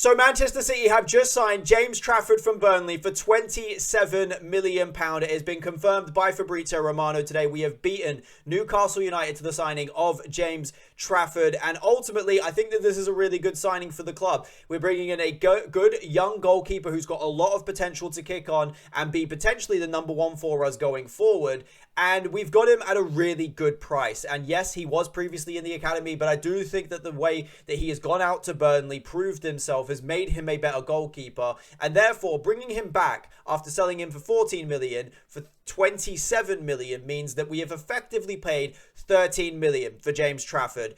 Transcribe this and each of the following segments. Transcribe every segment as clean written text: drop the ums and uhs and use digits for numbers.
So Manchester City have just signed James Trafford from Burnley for £27 million. It has been confirmed by Fabrizio Romano today. We have beaten Newcastle United to the signing of James Trafford. And ultimately, I think that this is a really good signing for the club. We're bringing in a good young goalkeeper who's got a lot of potential to kick on and be potentially the number one for us going forward. And we've got him at a really good price. And yes, he was previously in the academy, but I do think that the way that he has gone out to Burnley, proved himself, has made him a better goalkeeper. And therefore, bringing him back after selling him for 14 million for 27 million means that we have effectively paid 13 million for James Trafford,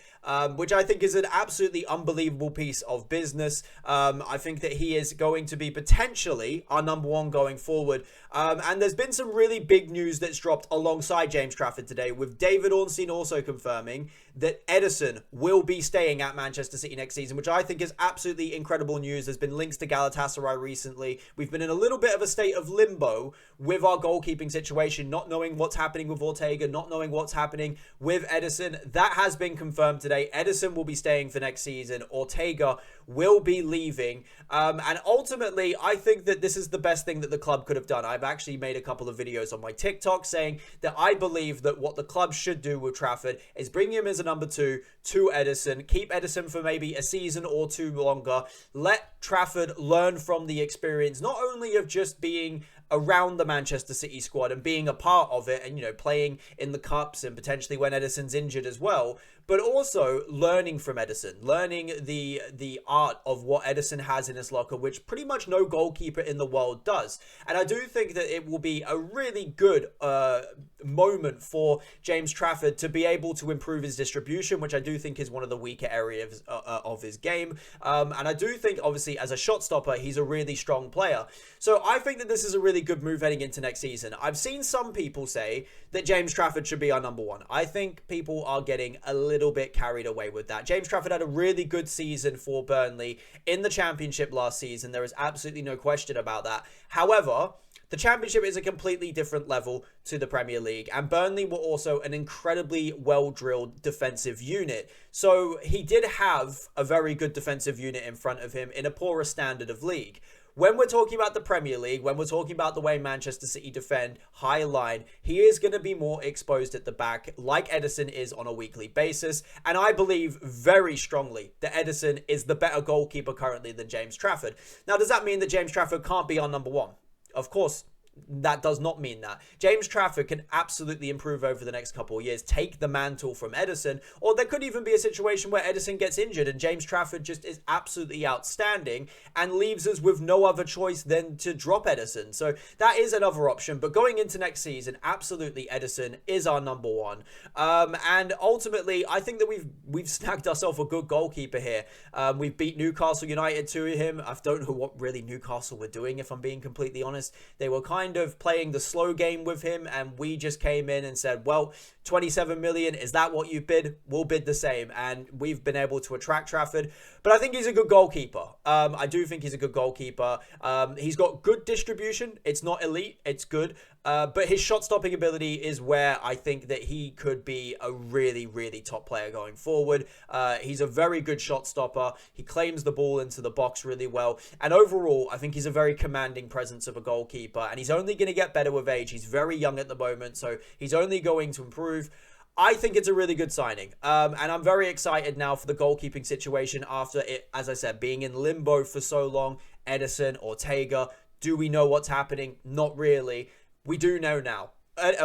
which I think is an absolutely unbelievable piece of business. I think that he is going to be potentially our number one going forward. And there's been some really big news that's dropped alongside James Trafford today, with David Ornstein also confirming that Ederson will be staying at Manchester City next season, which I think is absolutely incredible news. There's been links to Galatasaray recently. We've been in a little bit of a state of limbo with our goalkeeping situation, not knowing what's happening with Ortega, not knowing what's happening with Ederson. That has been confirmed today. Ederson will be staying for next season. Ortega will be leaving. And ultimately, I think that this is the best thing that the club could have done. I've actually made a couple of videos on my TikTok saying that I believe that what the club should do with Trafford is bring him as a number two to Ederson, keep Ederson for maybe a season or two longer, let Trafford learn from the experience, not only of just being around the Manchester City squad and being a part of it and, you know, playing in the cups and potentially when Ederson's injured as well, but also learning from Ederson, learning the art of what Ederson has in his locker, which pretty much no goalkeeper in the world does. And I do think that it will be a really good moment for James Trafford to be able to improve his distribution, which I do think is one of the weaker areas of his game. And I do think, obviously, as a shot stopper, he's a really strong player. So I think that this is a really good move heading into next season. I've seen some people say that James Trafford should be our number one. I think people are getting a little bit carried away with that. James Trafford had a really good season for Burnley in the Championship last season. There is absolutely no question about that. However, the Championship is a completely different level to the Premier League, and Burnley were also an incredibly well-drilled defensive unit. So he did have a very good defensive unit in front of him in a poorer standard of league. When we're talking about the Premier League, when we're talking about the way Manchester City defend high line, he is going to be more exposed at the back, like Ederson is on a weekly basis. And I believe very strongly that Ederson is the better goalkeeper currently than James Trafford. Now, does that mean that James Trafford can't be our number one? Of course, that does not mean that. James Trafford can absolutely improve over the next couple of years, take the mantle from Ederson, or there could even be a situation where Ederson gets injured and James Trafford just is absolutely outstanding and leaves us with no other choice than to drop Ederson. So that is another option. But going into next season, absolutely Ederson is our number one. And ultimately, I think that we've snagged ourselves a good goalkeeper here. We've beat Newcastle United to him. I don't know what really Newcastle were doing, if I'm being completely honest. They were kind of playing the slow game with him, and we just came in and said, well, 27 million, is that what you bid? We'll bid the same. And we've been able to attract Trafford, but I think he's a good goalkeeper. I do think he's a good goalkeeper. He's got good distribution. It's not elite, it's good. But his shot stopping ability is where I think that he could be a really, really top player going forward. He's a very good shot stopper. He claims the ball into the box really well. And overall, I think he's a very commanding presence of a goalkeeper. And he's only going to get better with age. He's very young at the moment, so he's only going to improve. I think it's a really good signing. And I'm very excited now for the goalkeeping situation after it, as I said, being in limbo for so long. Ederson, Ortega, do we know what's happening? Not really. We do know now.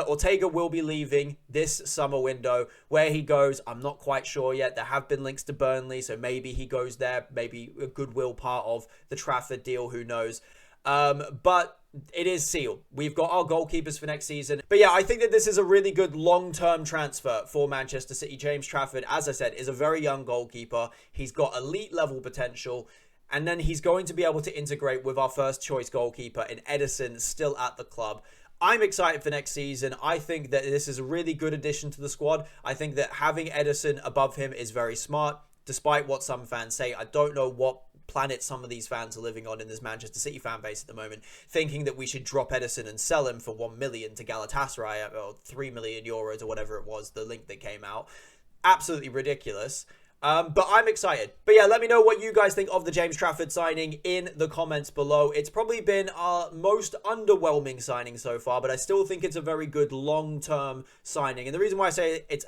Ortega will be leaving this summer window. Where he goes, I'm not quite sure yet. There have been links to Burnley, so maybe he goes there. Maybe a goodwill part of the Trafford deal, who knows. But it is sealed. We've got our goalkeepers for next season. But yeah, I think that this is a really good long-term transfer for Manchester City. James Trafford, as I said, is a very young goalkeeper. He's got elite level potential. And then he's going to be able to integrate with our first choice goalkeeper in Ederson, still at the club. I'm excited for next season. I think that this is a really good addition to the squad. I think that having Ederson above him is very smart, despite what some fans say. I don't know what planet some of these fans are living on in this Manchester City fan base at the moment, thinking that we should drop Ederson and sell him for 1 million to Galatasaray, or 3 million euros or whatever it was, the link that came out. Absolutely ridiculous. But I'm excited. But yeah, let me know what you guys think of the James Trafford signing in the comments below. It's probably been our most underwhelming signing so far, but I still think it's a very good long-term signing. And the reason why I say it's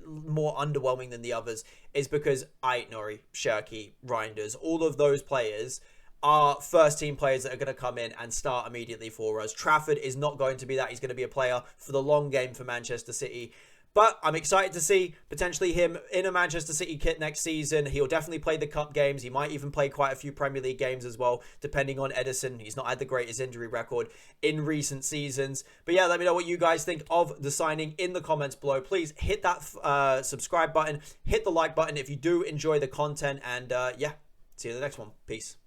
more underwhelming than the others is because Aït-Nouri, Cherki, Reinders, all of those players are first team players that are going to come in and start immediately for us. Trafford is not going to be that. He's going to be a player for the long game for Manchester City. But I'm excited to see potentially him in a Manchester City kit next season. He'll definitely play the cup games. He might even play quite a few Premier League games as well, depending on Ederson. He's not had the greatest injury record in recent seasons. But yeah, let me know what you guys think of the signing in the comments below. Please hit that subscribe button, hit the like button if you do enjoy the content. And yeah, see you in the next one. Peace.